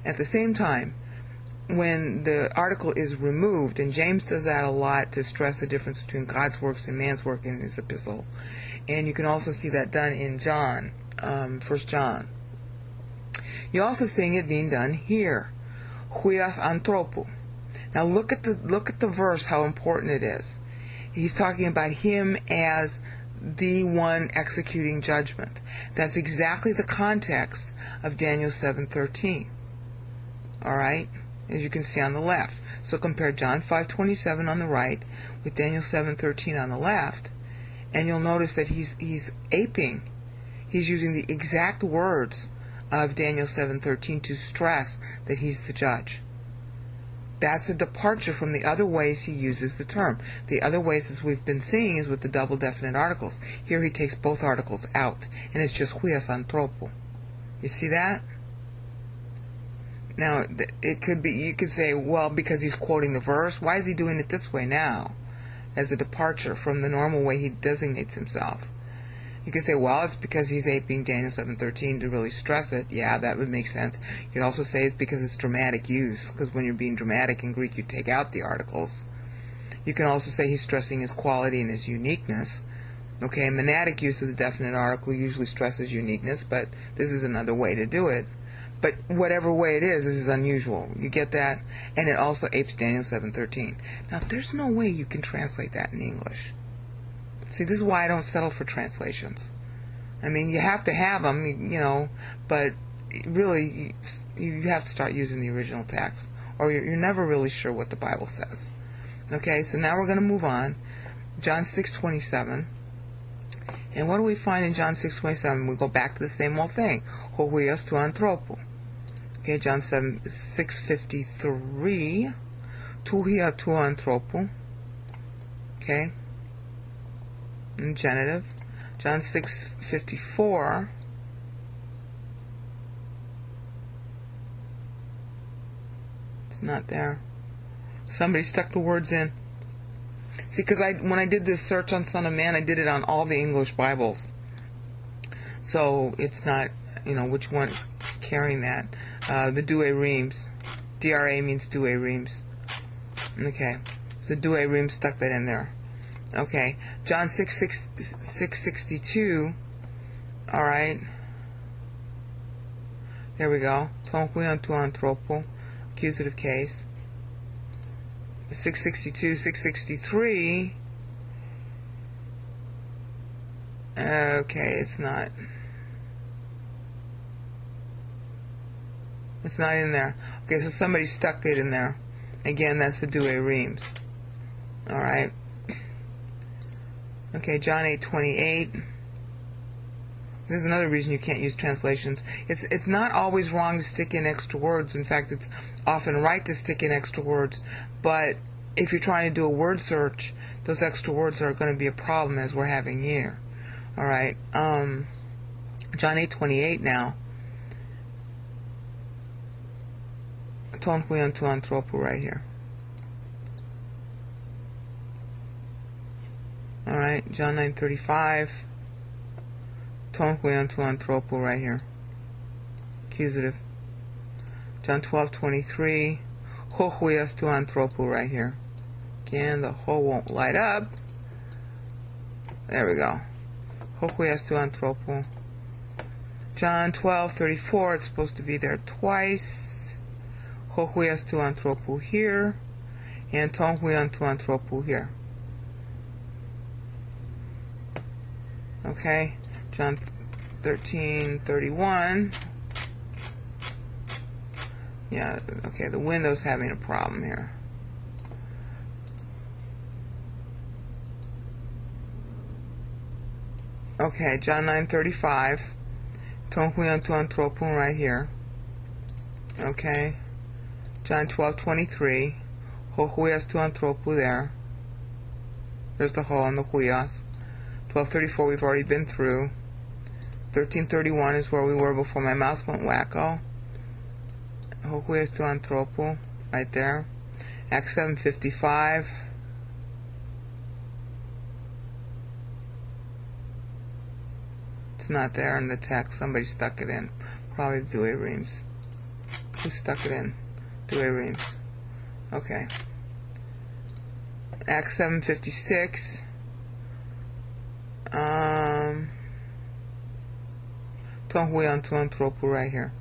At the same time, when the article is removed, and James does that a lot to stress the difference between God's works and man's work in his epistle, and you can also see that done in John, 1 John. You're also seeing it being done here, huios anthropo. Now look at the verse, how important it is. He's talking about him as the one executing judgment. That's exactly the context of Daniel 7:13. All right, as you can see on the left. So compare John 5:27 on the right with Daniel 7:13 on the left, and you'll notice that he's aping. He's using the exact words of Daniel 7:13 to stress that he's the judge. That's a departure from the other ways he uses the term. The other ways, as we've been seeing, is with the double definite articles. Here he takes both articles out, and it's just huios anthropo. You see that? Now, it could be, you could say, well, because he's quoting the verse, why is he doing it this way now, as a departure from the normal way he designates himself? You could say, well, it's because he's aping Daniel 7:13 to really stress it. Yeah, that would make sense. You could also say it's because it's dramatic use, because when you're being dramatic in Greek, you take out the articles. You can also say he's stressing his quality and his uniqueness. Okay, monadic use of the definite article usually stresses uniqueness, but this is another way to do it. But whatever way it is, this is unusual. You get that? And it also apes Daniel 7:13. Now, there's no way you can translate that in English. See, this is why I don't settle for translations. I mean, you have to have them, you know, but really, you have to start using the original text, or you're never really sure what the Bible says. Okay, so now we're going to move on. John 6:27. And what do we find in John 6:27? We go back to the same old thing. Ho huios tu anthropo. Okay, John 6:53. Tu hia tu anthropo. Okay. In genitive. John 6:54. It's not there. Somebody stuck the words in. See, because when I did this search on Son of Man, I did it on all the English Bibles. So it's not, you know, which one is carrying that. The Douay Rheims. DRA means Douay Rheims. Okay. So Douay Rheims stuck that in there. Okay. John 6:62. All right. There we go. Ton huion tu anthropo. Accusative case. 6:62, 6:63. Okay, it's not. It's not in there. Okay, so somebody stuck it in there. Again, that's the Douay Rheims. All right. Okay, John 8:28. There's another reason you can't use translations. It's not always wrong to stick in extra words. In fact, it's often right to stick in extra words. But if you're trying to do a word search, those extra words are going to be a problem, as we're having here. All right. John 8:28 now. Ton huion tu anthropo right here. All right. John 9:35. Ton huion tu anthropo right here. Accusative. John 12:23. Ho huios tu anthropo right here. Again, the ho won't light up. There we go. Ho huios tu anthropo. John 12:34. It's supposed to be there twice. Ho huios tu anthropo here. And ton huion tu anthropo here. Okay. John 13:31. Yeah, okay, the window's having a problem here. Okay, John 9:35. Ton huion tu anthropo right here. Okay. John 12:23. Ho huios tu anthropo there. There's the ho and the huios. 12:34 we've already been through. 13:31 is where we were before my mouse went wacko. Ho huios tu anthropo right there. Acts 7:55. It's not there in the text. Somebody stuck it in. Probably the Douay Rheims. Who stuck it in? Reams. Okay. LXX6d. Então, Juan, tu antropo right here.